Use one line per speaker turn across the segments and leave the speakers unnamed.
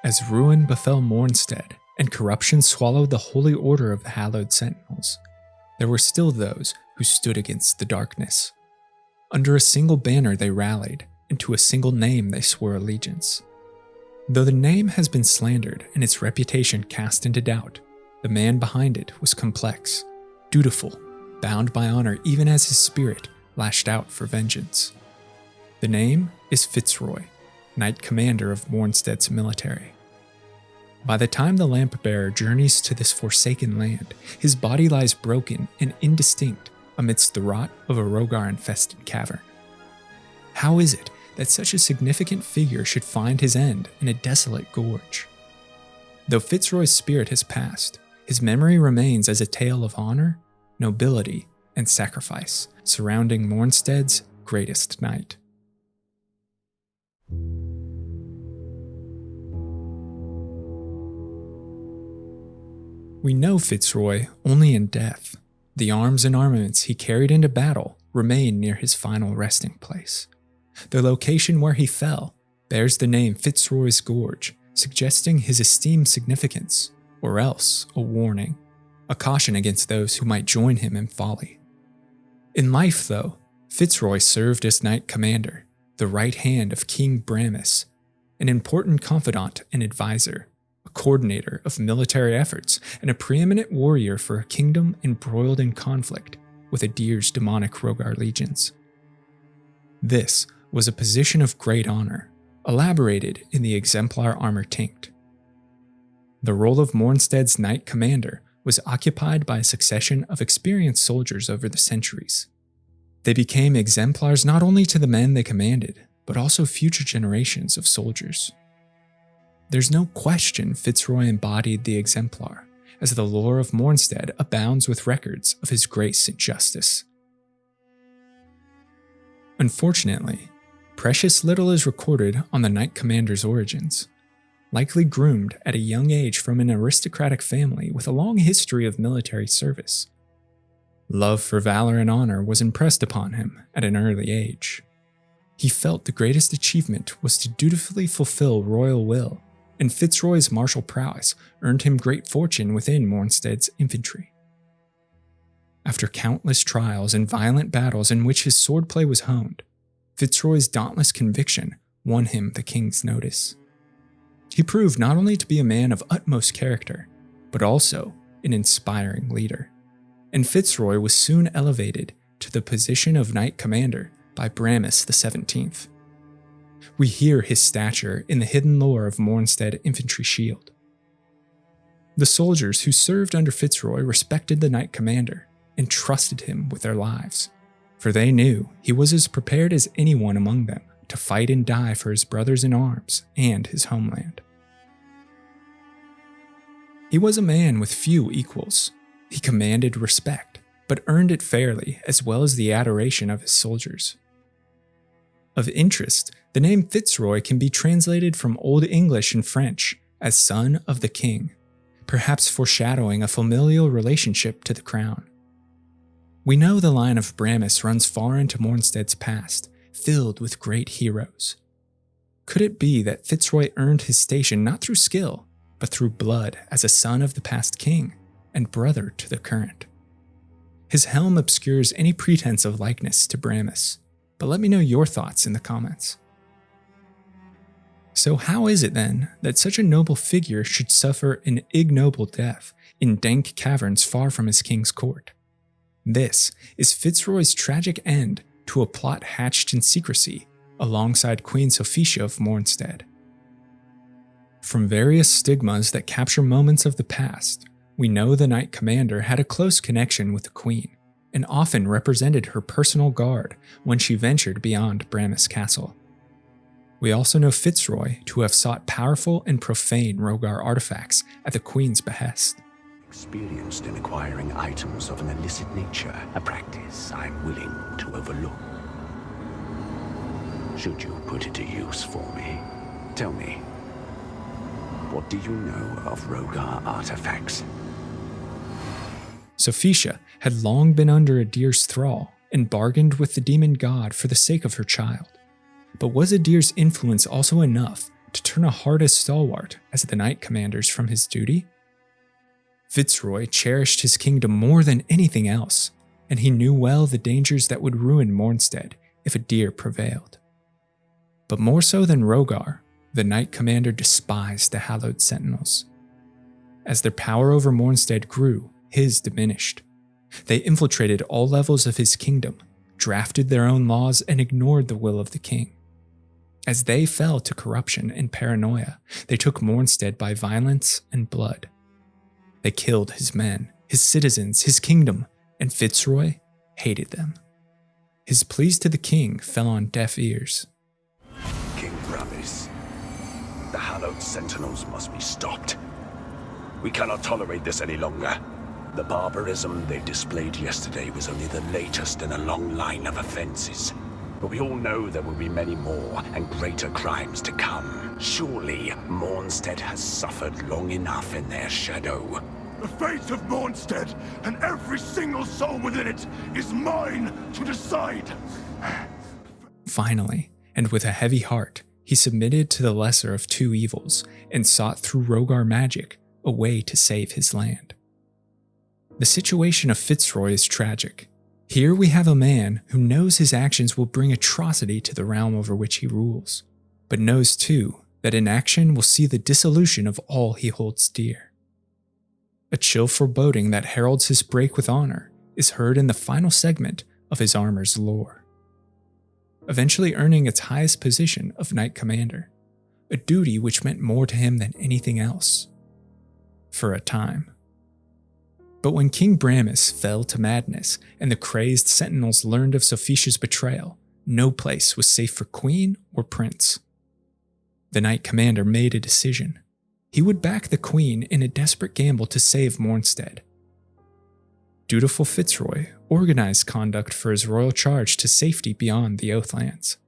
As ruin befell Mournstead and corruption swallowed the holy order of the Hallowed Sentinels, there were still those who stood against the darkness. Under a single banner they rallied, and to a single name they swore allegiance. Though the name has been slandered and its reputation cast into doubt, the man behind it was complex, dutiful, bound by honor even as his spirit lashed out for vengeance. The name is Fitzroy, Knight Commander of Mournstead's military. By the time the lamp-bearer journeys to this forsaken land, his body lies broken and indistinct amidst the rot of a Rogar-infested cavern. How is it that such a significant figure should find his end in a desolate gorge? Though Fitzroy's spirit has passed, his memory remains as a tale of honor, nobility, and sacrifice surrounding Mournstead's greatest knight. We know Fitzroy only in death. The arms and armaments he carried into battle remain near his final resting place. The location where he fell bears the name Fitzroy's Gorge, suggesting his esteemed significance, or else a warning, a caution against those who might join him in folly. In life, though, Fitzroy served as Knight Commander, the right hand of King Bramis, an important confidant and advisor, a coordinator of military efforts, and a preeminent warrior for a kingdom embroiled in conflict with Adir's demonic Rogar legions. This was a position of great honor, elaborated in the exemplar armor tinct. The role of Mournstead's Knight Commander was occupied by a succession of experienced soldiers over the centuries. They became exemplars not only to the men they commanded, but also future generations of soldiers. There's no question Fitzroy embodied the exemplar, as the lore of Mournstead abounds with records of his grace and justice. Unfortunately, precious little is recorded on the Knight Commander's origins. Likely groomed at a young age from an aristocratic family with a long history of military service. Love for valor and honor was impressed upon him at an early age. He felt the greatest achievement was to dutifully fulfill royal will, and Fitzroy's martial prowess earned him great fortune within Mournstead's infantry. After countless trials and violent battles in which his swordplay was honed, Fitzroy's dauntless conviction won him the king's notice. He proved not only to be a man of utmost character, but also an inspiring leader, and Fitzroy was soon elevated to the position of Knight Commander by Bramis XVII. We hear his stature in the hidden lore of Mournstead Infantry Shield. The soldiers who served under Fitzroy respected the Knight Commander and trusted him with their lives, for they knew he was as prepared as anyone among them to fight and die for his brothers in arms and his homeland. He was a man with few equals. He commanded respect, but earned it fairly as well as the adoration of his soldiers. Of interest, the name Fitzroy can be translated from Old English and French as son of the king, perhaps foreshadowing a familial relationship to the crown. We know the line of Bramis runs far into Mournstead's past, filled with great heroes. Could it be that Fitzroy earned his station not through skill, but through blood as a son of the past king and brother to the current? His helm obscures any pretense of likeness to Bramis, but let me know your thoughts in the comments. So how is it then that such a noble figure should suffer an ignoble death in dank caverns far from his king's court? This is Fitzroy's tragic end to a plot hatched in secrecy alongside Queen Sophicia of Mournstead. From various stigmas that capture moments of the past, we know the Knight Commander had a close connection with the Queen, and often represented her personal guard when she ventured beyond Bramis Castle. We also know Fitzroy to have sought powerful and profane Rogar artifacts at the Queen's behest.
Experienced in acquiring items of an illicit nature, a practice I'm willing to overlook. Should you put it to use for me, tell me, what do you know of Rogar artifacts?
Sophicia had long been under Adir's thrall and bargained with the demon god for the sake of her child. But was Adir's influence also enough to turn a heart as stalwart as the Knight Commanders from his duty? Fitzroy cherished his kingdom more than anything else, and he knew well the dangers that would ruin Mournstead if a deer prevailed. But more so than Rogar, the Knight Commander despised the Hallowed Sentinels. As their power over Mournstead grew, his diminished. They infiltrated all levels of his kingdom, drafted their own laws, and ignored the will of the king. As they fell to corruption and paranoia, they took Mournstead by violence and blood. They killed his men, his citizens, his kingdom, and Fitzroy hated them. His pleas to the king fell on deaf ears.
King Bravis, the Hallowed Sentinels must be stopped. We cannot tolerate this any longer. The barbarism they displayed yesterday was only the latest in a long line of offenses. But we all know there will be many more and greater crimes to come. Surely Mournstead has suffered long enough in their shadow.
The fate of Mournstead and every single soul within it is mine to decide.
Finally, and with a heavy heart, he submitted to the lesser of two evils and sought through Rogar magic a way to save his land. The situation of Fitzroy is tragic. Here we have a man who knows his actions will bring atrocity to the realm over which he rules, but knows too that inaction will see the dissolution of all he holds dear. A chill foreboding that heralds his break with honor is heard in the final segment of his armor's lore, eventually earning its highest position of Knight Commander, a duty which meant more to him than anything else. For a time. But when King Bramis fell to madness and the crazed Sentinels learned of Sophisha's betrayal, no place was safe for Queen or Prince. The Knight Commander made a decision. He would back the Queen in a desperate gamble to save Mournstead. Dutiful Fitzroy organized conduct for his royal charge to safety beyond the Oathlands.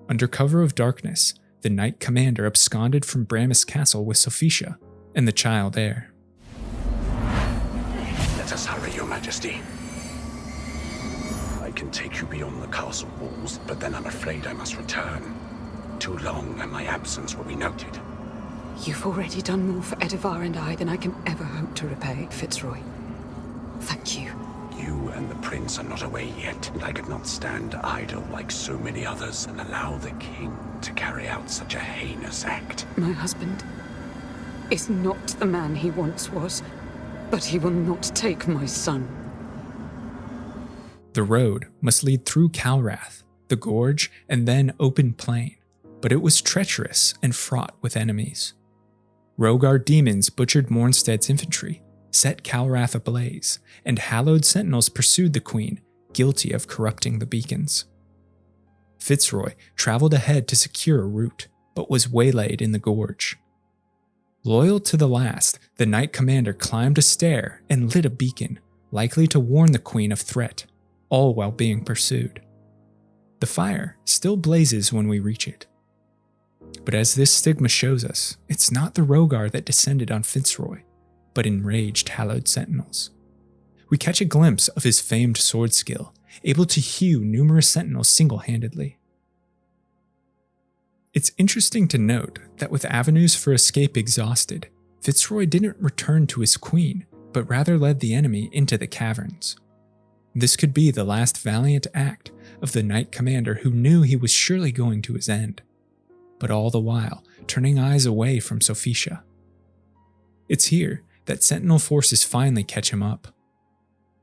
Under cover of darkness, the Knight Commander absconded from Bramis Castle with Sophisha and the child heir.
Let us hurry, Your Majesty. I can take you beyond the castle walls, but then I'm afraid I must return. Too long and my absence will be noted.
You've already done more for Edivar and I than I can ever hope to repay, Fitzroy. Thank you.
You and the prince are not away yet, and I could not stand idle like so many others and allow the king to carry out such a heinous act.
My husband is not the man he once was, but he will not take my son.
The road must lead through Calrath, the gorge, and then open plain, but it was treacherous and fraught with enemies. Rogar demons butchered Mournstead's infantry, set Calrath ablaze, and Hallowed Sentinels pursued the Queen, guilty of corrupting the beacons. Fitzroy traveled ahead to secure a route, but was waylaid in the gorge. Loyal to the last, the Knight Commander climbed a stair and lit a beacon, likely to warn the Queen of threat, all while being pursued. The fire still blazes when we reach it. But as this stigma shows us, it's not the Rogar that descended on Fitzroy, but enraged Hallowed Sentinels. We catch a glimpse of his famed sword skill, able to hew numerous Sentinels single-handedly. It's interesting to note that with avenues for escape exhausted, Fitzroy didn't return to his queen, but rather led the enemy into the caverns. This could be the last valiant act of the Knight Commander who knew he was surely going to his end, but all the while turning eyes away from Sophisha. It's here that Sentinel forces finally catch him up.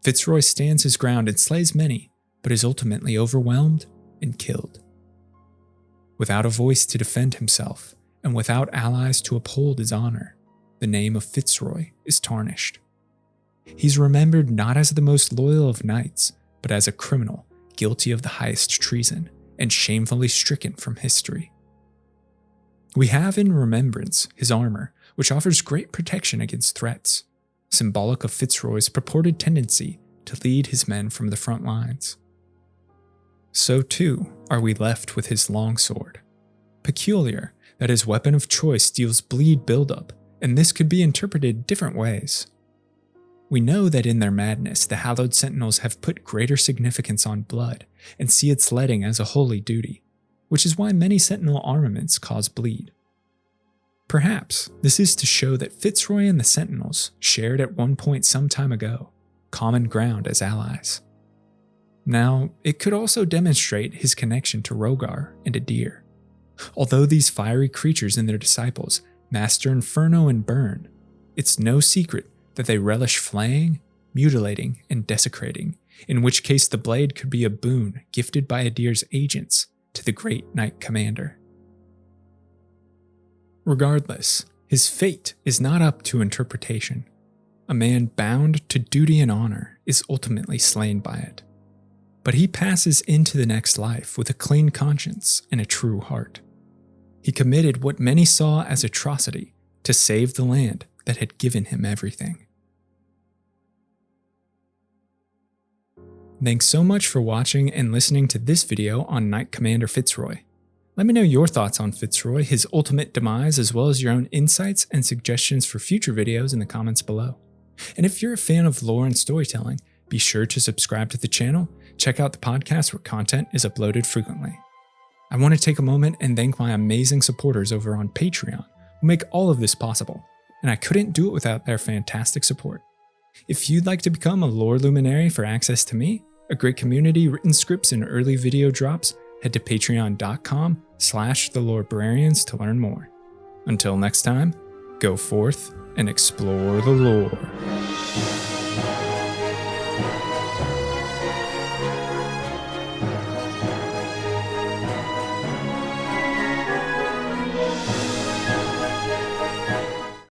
Fitzroy stands his ground and slays many, but is ultimately overwhelmed and killed. Without a voice to defend himself, and without allies to uphold his honor, the name of Fitzroy is tarnished. He's remembered not as the most loyal of knights, but as a criminal guilty of the highest treason and shamefully stricken from history. We have in remembrance his armor, which offers great protection against threats, symbolic of Fitzroy's purported tendency to lead his men from the front lines. So too are we left with his longsword. Peculiar that his weapon of choice deals bleed buildup, and this could be interpreted different ways. We know that in their madness, the Hallowed Sentinels have put greater significance on blood and see its letting as a holy duty, which is why many Sentinel armaments cause bleed. Perhaps this is to show that Fitzroy and the Sentinels shared at one point some time ago common ground as allies. Now, it could also demonstrate his connection to Rogar and Adir. Although these fiery creatures and their disciples master inferno and burn, it's no secret that they relish flaying, mutilating, and desecrating, in which case the blade could be a boon gifted by Adir's agents to the great Knight Commander. Regardless, his fate is not up to interpretation. A man bound to duty and honor is ultimately slain by it. But he passes into the next life with a clean conscience and a true heart. He committed what many saw as atrocity to save the land that had given him everything. Thanks so much for watching and listening to this video on Knight Commander Fitzroy. Let me know your thoughts on Fitzroy, his ultimate demise, as well as your own insights and suggestions for future videos in the comments below. And if you're a fan of lore and storytelling, be sure to subscribe to the channel, check out the podcast where content is uploaded frequently. I want to take a moment and thank my amazing supporters over on Patreon who make all of this possible, and I couldn't do it without their fantastic support. If you'd like to become a lore luminary for access to me, a great community, written scripts, and early video drops, head to patreon.com/thelorebrarians to learn more. Until next time, go forth and explore the lore.